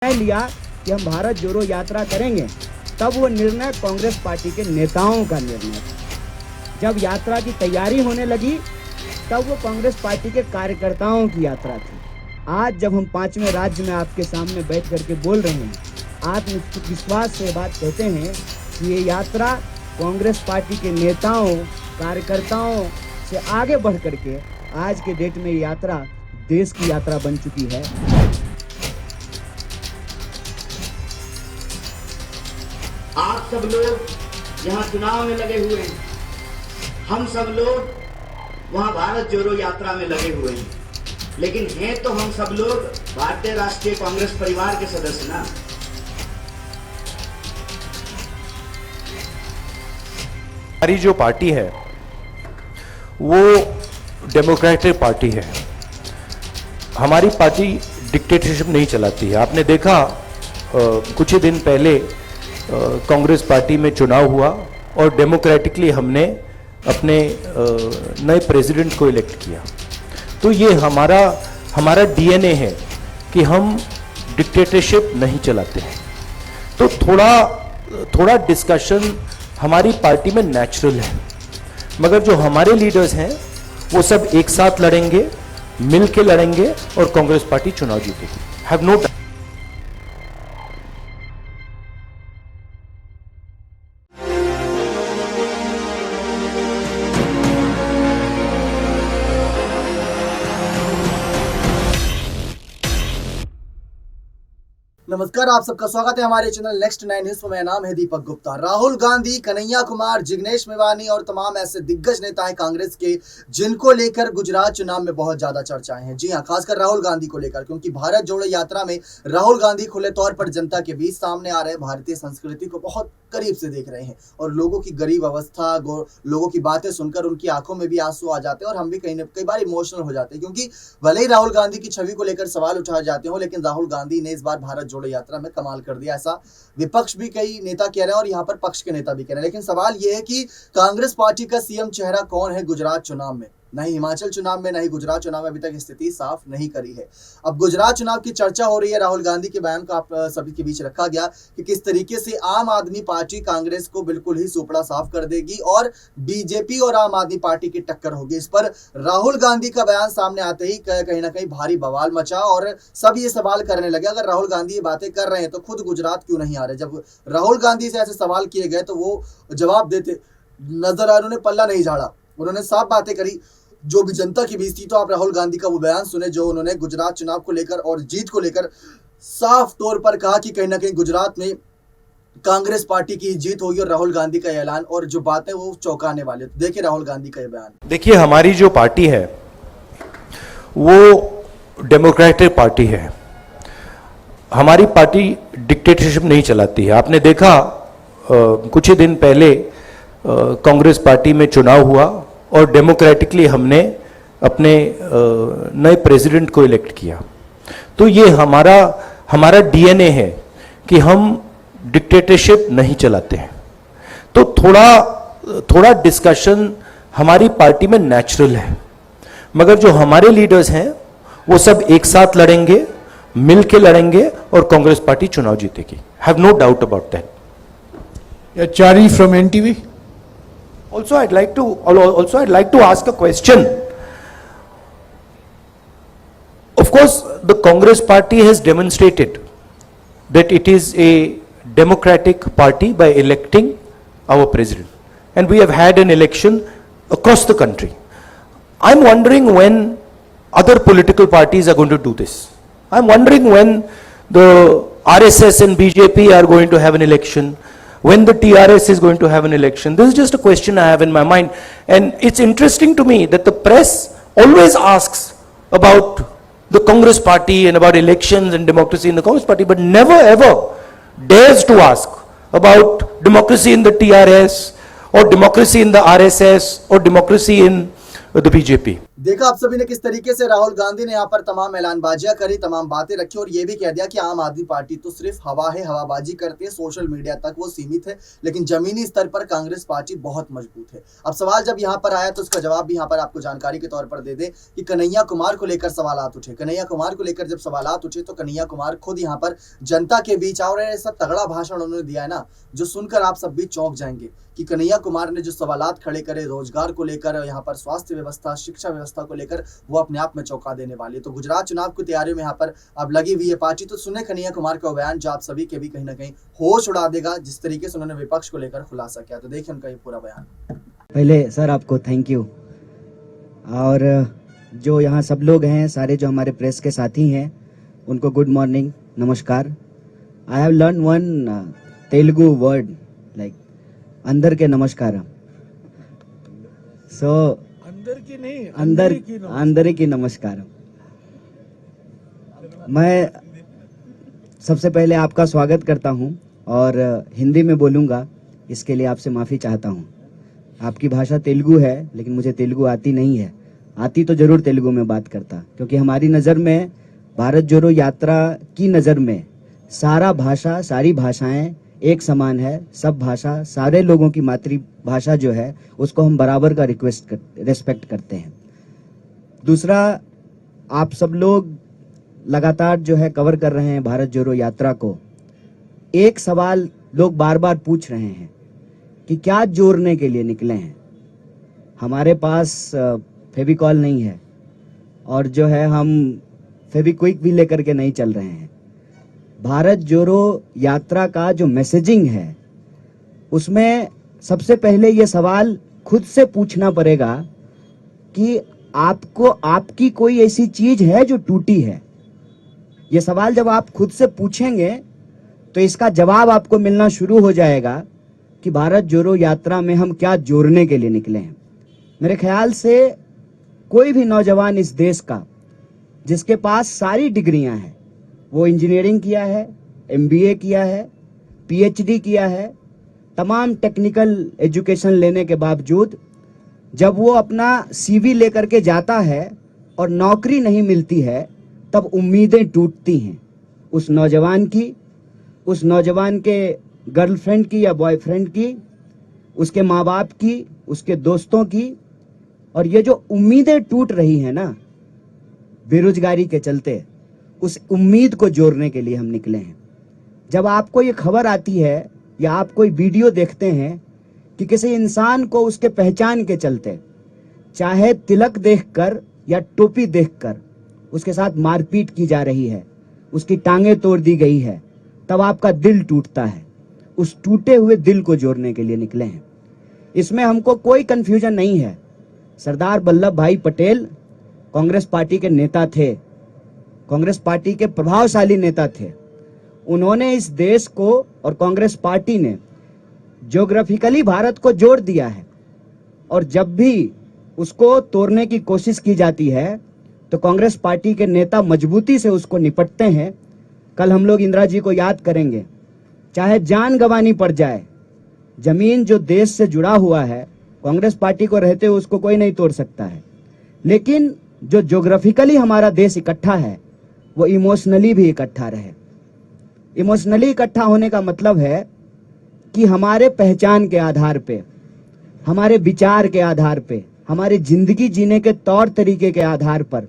लिया कि हम भारत जोड़ो यात्रा करेंगे, तब वो निर्णय कांग्रेस पार्टी के नेताओं का निर्णय था। जब यात्रा की तैयारी होने लगी तब वो कांग्रेस पार्टी के कार्यकर्ताओं की यात्रा थी। आज जब हम 5वें राज्य में आपके सामने बैठ करके बोल रहे हैं, आत्मविश्वास से बात कहते हैं कि ये यात्रा कांग्रेस पार्टी के नेताओं कार्यकर्ताओं से आगे बढ़ करके आज के डेट में ये यात्रा देश की यात्रा बन चुकी है। आप सब लोग यहाँ चुनाव में लगे हुए हैं, हम सब लोग वहाँ भारत जोड़ो यात्रा में लगे हुए हैं, लेकिन हैं तो हम सब लोग भारतीय राष्ट्रीय कांग्रेस परिवार के सदस्य ना। हमारी जो पार्टी है वो डेमोक्रेटिक पार्टी है। हमारी पार्टी डिक्टेटरशिप नहीं चलाती है। आपने देखा कुछ ही दिन पहले कांग्रेस पार्टी में चुनाव हुआ और डेमोक्रेटिकली हमने अपने नए प्रेसिडेंट को इलेक्ट किया। तो ये हमारा डीएनए है कि हम डिक्टेटरशिप नहीं चलाते हैं। तो थोड़ा डिस्कशन हमारी पार्टी में नेचुरल है, मगर जो हमारे लीडर्स हैं वो सब एक साथ लड़ेंगे, मिल के लड़ेंगे और कांग्रेस पार्टी चुनाव जीतेगी। Have no doubt. नमस्कार, आप सबका स्वागत है हमारे चैनल नेक्स्ट 9 न्यूज में। मेरा नाम है दीपक गुप्ता। राहुल गांधी, कन्हैया कुमार, जिग्नेश मेवानी और तमाम ऐसे दिग्गज नेता हैं कांग्रेस के, जिनको लेकर गुजरात चुनाव में बहुत ज्यादा चर्चाएं हैं। जी हां, खासकर राहुल गांधी को लेकर, क्योंकि भारत जोड़ो यात्रा में राहुल गांधी खुले तौर पर जनता के बीच सामने आ रहे, भारतीय संस्कृति को बहुत करीब से देख रहे हैं और लोगों की गरीब अवस्था, लोगों की बातें सुनकर उनकी आंखों में भी आंसू आ जाते हैं और हम भी कई बार इमोशनल हो जाते हैं, क्योंकि भले ही राहुल गांधी की छवि को लेकर सवाल उठाए जाते हो, लेकिन राहुल गांधी ने इस बार भारत जोड़ो यात्रा में कमाल कर दिया। ऐसा विपक्ष भी कई नेता कह रहे हैं और यहाँ पर पक्ष के नेता भी कह रहे हैं। लेकिन सवाल यह है कि कांग्रेस पार्टी का सीएम चेहरा कौन है गुजरात चुनाव में? नहीं हिमाचल चुनाव में, नहीं गुजरात चुनाव में अभी तक स्थिति साफ नहीं करी है। अब गुजरात चुनाव की चर्चा हो रही है। राहुल गांधी के बयान को आप सभी के बीच रखा गया कि किस तरीके से आम आदमी पार्टी कांग्रेस को बिल्कुल ही सुपड़ा साफ कर देगी और बीजेपी और आम आदमी पार्टी की टक्कर होगी। इस पर राहुल गांधी का बयान सामने आते ही कहीं ना कहीं भारी बवाल मचा और सब ये सवाल करने लगे, अगर राहुल गांधी ये बातें कर रहे हैं तो खुद गुजरात क्यों नहीं आ रहे? जब राहुल गांधी से ऐसे सवाल किए गए तो वो जवाब देते नजर आए, उन्होंने पल्ला नहीं झाड़ा, उन्होंने साफ बातें करी जो भी जनता की बीच थी। तो आप राहुल गांधी का वो बयान सुने जो उन्होंने गुजरात चुनाव को लेकर और जीत को लेकर साफ तौर पर कहा कि कहीं ना कहीं गुजरात में कांग्रेस पार्टी की जीत होगी और राहुल गांधी का ऐलान और जो बातें वो चौंकाने वाले। तो देखिए राहुल गांधी का ये बयान। देखिए, हमारी जो पार्टी है वो डेमोक्रेटिक पार्टी है। हमारी पार्टी डिक्टेटरशिप नहीं चलाती है। आपने देखा कुछ ही दिन पहले कांग्रेस पार्टी में चुनाव हुआ और डेमोक्रेटिकली हमने अपने नए प्रेसिडेंट को इलेक्ट किया। तो ये हमारा डीएनए है कि हम डिक्टेटरशिप नहीं चलाते हैं। तो थोड़ा डिस्कशन हमारी पार्टी में नेचुरल है, मगर जो हमारे लीडर्स हैं वो सब एक साथ लड़ेंगे, मिल के लड़ेंगे और कांग्रेस पार्टी चुनाव जीतेगी। Have no doubt about that. Chari from NTV. Also, I'd like to ask a question. Of course, the Congress party has demonstrated that it is a democratic party by electing our president, and we have had an election across the country. I'm wondering when other political parties are going to do this. I'm wondering when the RSS and BJP are going to have an election, when the TRS is going to have an election. This is just a question I have in my mind, and it's interesting to me that the press always asks about the Congress party and about elections and democracy in the Congress party, but never ever dares to ask about democracy in the TRS or democracy in the RSS or democracy in the BJP. देखा आप सभी ने किस तरीके से राहुल गांधी ने यहाँ पर तमाम ऐलानबाजियां करी, तमाम बातें रखी और ये भी कह दिया कि आम आदमी पार्टी तो सिर्फ हवा है, हवाबाजी करती है, सोशल मीडिया तक वो सीमित है, लेकिन जमीनी स्तर पर कांग्रेस पार्टी बहुत मजबूत है। अब सवाल जब यहाँ पर आया तो उसका जवाब भी यहाँ पर आपको जानकारी के तौर पर दे दे कि कन्हैया कुमार को लेकर सवालात उठे। कन्हैया कुमार को लेकर जब सवालात उठे तो कन्हैया कुमार खुद यहाँ पर जनता के बीच और ऐसा तगड़ा भाषण उन्होंने दिया है ना, जो सुनकर आप सब भी चौंक जाएंगे कि कन्हैया कुमार ने जो सवालात खड़े करे रोजगार को लेकर, यहाँ पर स्वास्थ्य व्यवस्था, शिक्षा व्यवस्था को लेकर, वो अपने आप में चौंका देने वाली है। तो गुजरात चुनाव की तैयारियों में यहाँ पर अब लगी हुई है पार्टी। तो सुने कन्हैया कुमार का बयान जो आप सभी के भी कहीं ना कहीं होश उड़ा देगा, जिस तरीके से उन्होंने विपक्ष को लेकर खुलासा किया। तो देखिए उनका ये पूरा बयान। पहले सर आपको थैंक यू, और जो यहाँ सब लोग हैं, सारे जो हमारे प्रेस के साथी हैं, उनको गुड मॉर्निंग, नमस्कार। I have learn one Telugu word like अंदर के नमस्कार। सो अंदर की नमस्कार। मैं सबसे पहले आपका स्वागत करता हूं और हिंदी में बोलूंगा, इसके लिए आपसे माफ़ी चाहता हूं। आपकी भाषा तेलुगु है, लेकिन मुझे तेलुगु आती नहीं है। आती तो जरूर तेलुगु में बात करता, क्योंकि हमारी नज़र में, भारत जोड़ो यात्रा की नज़र में, सारी भाषाएं एक समान है। सब भाषा, सारे लोगों की मातृभाषा जो है उसको हम बराबर का रेस्पेक्ट करते हैं। दूसरा, आप सब लोग लगातार जो है कवर कर रहे हैं भारत जोड़ो यात्रा को। एक सवाल लोग बार बार पूछ रहे हैं कि क्या जोड़ने के लिए निकले हैं। हमारे पास फेविकॉल नहीं है और जो है हम फेविक्विक भी लेकर के नहीं चल रहे हैं। भारत जोड़ो यात्रा का जो मैसेजिंग है, उसमें सबसे पहले ये सवाल खुद से पूछना पड़ेगा कि आपको, आपकी कोई ऐसी चीज है जो टूटी है। ये सवाल जब आप खुद से पूछेंगे तो इसका जवाब आपको मिलना शुरू हो जाएगा कि भारत जोड़ो यात्रा में हम क्या जोड़ने के लिए निकले हैं। मेरे ख्याल से कोई भी नौजवान इस देश का जिसके पास सारी डिग्रियां हैं, वो इंजीनियरिंग किया है, MBA किया है, PhD किया है, तमाम टेक्निकल एजुकेशन लेने के बावजूद जब वो अपना CV लेकर के जाता है और नौकरी नहीं मिलती है, तब उम्मीदें टूटती हैं उस नौजवान की, उस नौजवान के गर्लफ्रेंड की या बॉयफ्रेंड की, उसके माँ बाप की, उसके दोस्तों की। और ये जो उम्मीदें टूट रही हैं ना बेरोजगारी के चलते, उस उम्मीद को जोड़ने के लिए हम निकले हैं। जब आपको ये खबर आती है या आप कोई वीडियो देखते हैं कि किसी इंसान को उसके पहचान के चलते, चाहे तिलक देखकर या टोपी देखकर, उसके साथ मारपीट की जा रही है, उसकी टांगें तोड़ दी गई है, तब आपका दिल टूटता है। उस टूटे हुए दिल को जोड़ने के लिए निकले हैं। इसमें हमको कोई कंफ्यूजन नहीं है। सरदार वल्लभ भाई पटेल कांग्रेस पार्टी के नेता थे, कांग्रेस पार्टी के प्रभावशाली नेता थे। उन्होंने इस देश को और कांग्रेस पार्टी ने ज्योग्राफिकली भारत को जोड़ दिया है, और जब भी उसको तोड़ने की कोशिश की जाती है तो कांग्रेस पार्टी के नेता मजबूती से उसको निपटते हैं। कल हम लोग इंदिरा जी को याद करेंगे, चाहे जान गंवानी पड़ जाए, जमीन जो देश से जुड़ा हुआ है, कांग्रेस पार्टी को रहते हुए उसको कोई नहीं तोड़ सकता है। लेकिन जो ज्योग्राफिकली हमारा देश इकट्ठा है, वो इमोशनली भी इकट्ठा रहे। इमोशनली इकट्ठा होने का मतलब है कि हमारे पहचान के आधार पे, हमारे विचार के आधार पे, हमारे जिंदगी जीने के तौर तरीके के आधार पर,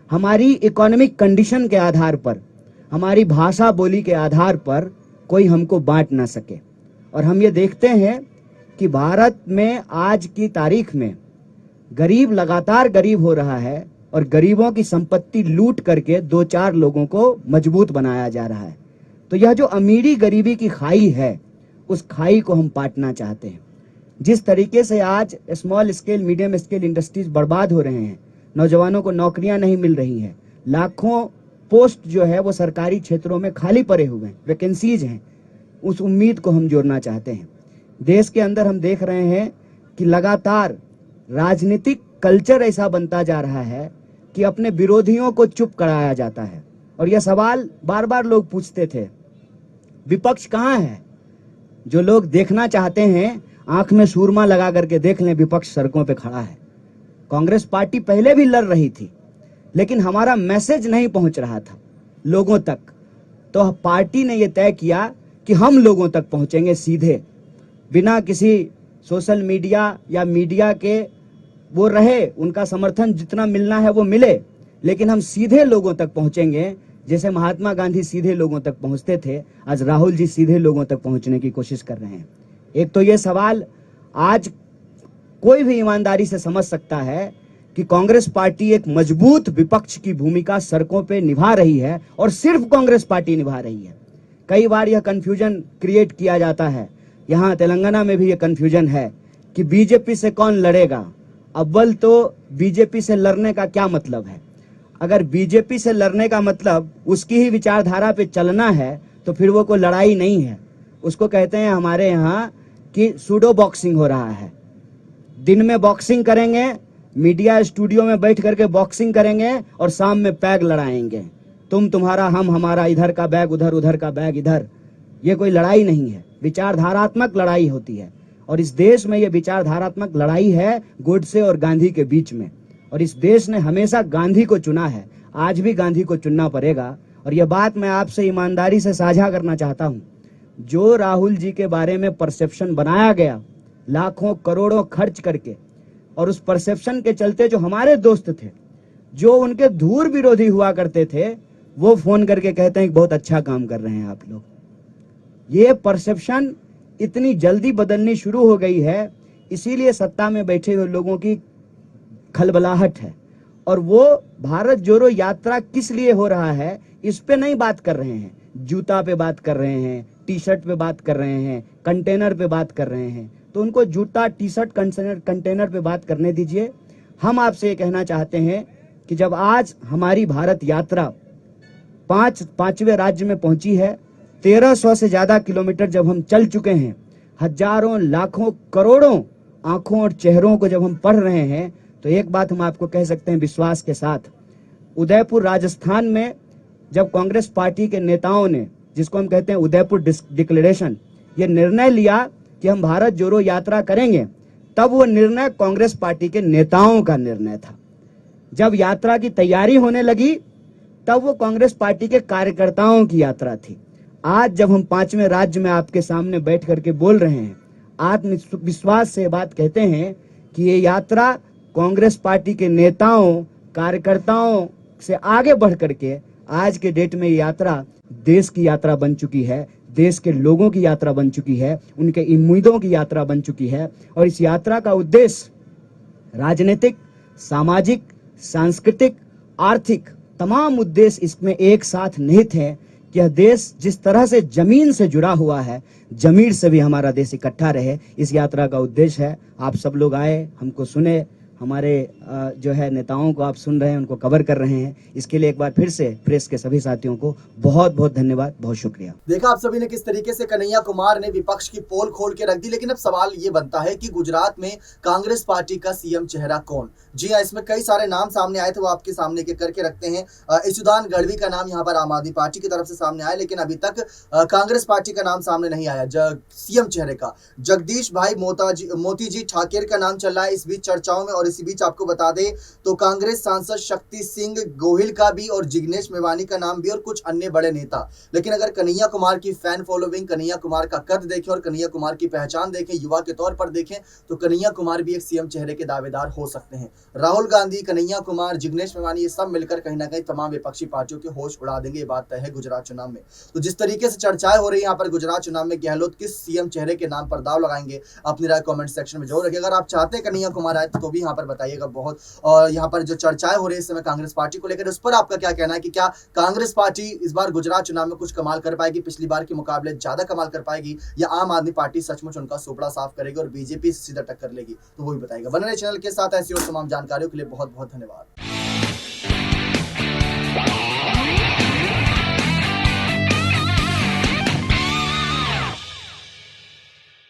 हमारी इकोनॉमिक कंडीशन के आधार पर, हमारी भाषा बोली के आधार पर कोई हमको बांट ना सके। और हम ये देखते हैं कि भारत में आज की तारीख में गरीब लगातार गरीब हो रहा है और गरीबों की संपत्ति लूट करके 2-4 लोगों को मजबूत बनाया जा रहा है। तो यह जो अमीरी गरीबी की खाई है, उस खाई को हम पाटना चाहते हैं। जिस तरीके से आज small scale, medium scale industries बर्बाद हो रहे हैं, नौजवानों को नौकरियां नहीं मिल रही हैं, लाखों पोस्ट जो है वो सरकारी क्षेत्रों में खाली पड़े हुए हैं, वैकेंसीज हैं, उस उम्मीद को हम जोड़ना चाहते हैं। देश के अंदर हम देख रहे हैं कि लगातार राजनीतिक कल्चर ऐसा बनता जा रहा है कि अपने विरोधियों को चुप कराया जाता है। और यह सवाल बार बार लोग पूछते थे, विपक्ष कहाँ है? जो लोग देखना चाहते हैं, आंख में सूरमा लगा करके देख लें, विपक्ष सड़कों पे खड़ा है। कांग्रेस पार्टी पहले भी लड़ रही थी, लेकिन हमारा मैसेज नहीं पहुंच रहा था लोगों तक। तो पार्टी ने यह तय किया कि हम लोगों तक पहुंचेंगे सीधे, बिना किसी सोशल मीडिया या मीडिया के वो रहे, उनका समर्थन जितना मिलना है वो मिले, लेकिन हम सीधे लोगों तक पहुंचेंगे। जैसे महात्मा गांधी सीधे लोगों तक पहुंचते थे, आज राहुल जी सीधे लोगों तक पहुंचने की कोशिश कर रहे हैं। एक तो ये सवाल आज कोई भी ईमानदारी से समझ सकता है कि कांग्रेस पार्टी एक मजबूत विपक्ष की भूमिका सड़कों पे निभा रही है, और सिर्फ कांग्रेस पार्टी निभा रही है। कई बार यह कंफ्यूजन क्रिएट किया जाता है, यहाँ तेलंगाना में भी यह कंफ्यूजन है कि बीजेपी से कौन लड़ेगा। अव्वल तो बीजेपी से लड़ने का क्या मतलब है? अगर बीजेपी से लड़ने का मतलब उसकी ही विचारधारा पे चलना है तो फिर वो कोई लड़ाई नहीं है। उसको कहते हैं हमारे यहाँ कि सूडो बॉक्सिंग हो रहा है। दिन में बॉक्सिंग करेंगे, मीडिया स्टूडियो में बैठ करके बॉक्सिंग करेंगे, और शाम में पैग लड़ाएंगे, तुम तुम्हारा हम हमारा, इधर का बैग उधर, उधर का बैग इधर। ये कोई लड़ाई नहीं है, विचारधारात्मक लड़ाई होती है। और इस देश में ये विचारधारात्मक लड़ाई है गोडसे और गांधी के बीच में। और इस देश ने हमेशा गांधी को चुना है, आज भी गांधी को चुनना पड़ेगा। और यह बात मैं आपसे ईमानदारी से साझा करना चाहता हूं, जो राहुल जी के बारे में परसेप्शन बनाया गया लाखों करोड़ों खर्च करके, और उस परसेप्शन के चलते जो हमारे दोस्त थे, जो उनके धूर विरोधी हुआ करते थे, वो फोन करके कहते हैं कि बहुत अच्छा काम कर रहे हैं आप लोग। ये परसेप्शन इतनी जल्दी बदलनी शुरू हो गई है, इसीलिए सत्ता में बैठे हुए लोगों की खलबलाहट है। और वो भारत जोड़ो यात्रा किस लिए हो रहा है इस पे नहीं बात कर रहे हैं, जूता पे बात कर रहे हैं, टी शर्ट पे बात कर रहे हैं, कंटेनर पे बात कर रहे हैं। तो उनको जूता, टी शर्ट, कंटेनर पे बात करने दीजिए। हम आपसे ये कहना चाहते हैं कि जब आज हमारी भारत यात्रा पांचवें राज्य में पहुंची है, 1300 से ज्यादा किलोमीटर जब हम चल चुके हैं, हजारों लाखों करोड़ों आंखों और चेहरों को जब हम पढ़ रहे हैं, तो एक बात हम आपको कह सकते हैं विश्वास के साथ, उदयपुर राजस्थान में जब कांग्रेस पार्टी के नेताओं ने, जिसको हम कहते हैं उदयपुर डिक्लेरेशन, ये निर्णय लिया कि हम भारत जोड़ो यात्रा करेंगे, तब वो निर्णय कांग्रेस पार्टी के नेताओं का निर्णय था। जब यात्रा की तैयारी होने लगी तब वो कांग्रेस पार्टी के कार्यकर्ताओं की यात्रा थी। आज जब हम 5वें राज्य में आपके सामने बैठ करके बोल रहे हैं, आत्मविश्वास से बात कहते हैं कि ये यात्रा कांग्रेस पार्टी के नेताओं, कार्यकर्ताओं से आगे बढ़ करके आज के डेट में ये यात्रा देश की यात्रा बन चुकी है, देश के लोगों की यात्रा बन चुकी है, उनके उम्मीदों की यात्रा बन चुकी है। और इस यात्रा का उद्देश्य राजनीतिक, सामाजिक, सांस्कृतिक, आर्थिक तमाम उद्देश्य इसमें एक साथ निहित है कि यह देश जिस तरह से जमीन से जुड़ा हुआ है, जमीन से भी हमारा देश इकट्ठा रहे, इस यात्रा का उद्देश्य है। आप सब लोग आए, हमको सुने, हमारे जो है नेताओं को आप सुन रहे हैं, उनको कवर कर रहे हैं। इसके लिए एक बार फिर से प्रेस के सभी साथियों को बहुत बहुत धन्यवाद, बहुत शुक्रिया। देखा आप सभी ने किस तरीके से कन्हैया कुमार ने विपक्ष की पोल खोल के रख दी। लेकिन अब सवाल ये बनता है कि गुजरात में कांग्रेस पार्टी का सीएम चेहरा कौन? जी हाँ, इसमें कई सारे नाम सामने आए थे, वो आपके सामने के करके रखते हैं। ईशुदान गढ़वी का नाम यहाँ पर आम आदमी पार्टी की तरफ से सामने आया, लेकिन अभी तक कांग्रेस पार्टी का नाम सामने नहीं आया सीएम चेहरे का। जगदीश भाई मोतीजी ठाकेर का नाम चल रहा है इस बीच चर्चाओं में। और इसी बीच आपको बता दें तो कांग्रेस सांसद शक्ति सिंह गोहिल का भी और जिग्नेश मेवानी का नाम भी और कुछ अन्य बड़े नेता। लेकिन अगर कन्हैया कुमार की फैन फॉलोइंग, कन्हैया कुमार का कद देखें और कन्हैया कुमार की पहचान देखें, युवा के तौर पर देखें, तो कन्हैया कुमार भी एक सीएम चेहरे के दावेदार हो सकते हैं। राहुल गांधी, कन्हैया कुमार, जिग्नेश मेवानी, ये सब मिलकर कहीं ना कहीं तमाम विपक्षी पार्टियों के होश उड़ा देंगे, ये बात तय है गुजरात चुनाव में। तो जिस तरीके से चर्चाएं हो रही है यहाँ पर गुजरात चुनाव में, गहलोत किस सीएम चेहरे के नाम पर दाव लगाएंगे, अपनी राय कमेंट सेक्शन में जरूर रखिए। अगर आप चाहते हैं कन्हैया कुमार आए तो भी यहाँ पर बताइएगा बहुत। और यहाँ पर जो चर्चाएं हो रही है इस समय कांग्रेस पार्टी को लेकर, उस पर आपका क्या कहना है कि क्या कांग्रेस पार्टी इस बार गुजरात चुनाव में कुछ कमाल कर पाएगी, पिछली बार के मुकाबले ज्यादा कमाल कर पाएगी, या आम आदमी पार्टी सचमुच उनका सोपड़ा साफ करेगी और बीजेपी से सीधा टक्कर लेगी? तो वो भी बताएगा। बने रहिए चैनल के साथ, ऐसी और तमाम जानकारियों के लिए बहुत बहुत धन्यवाद।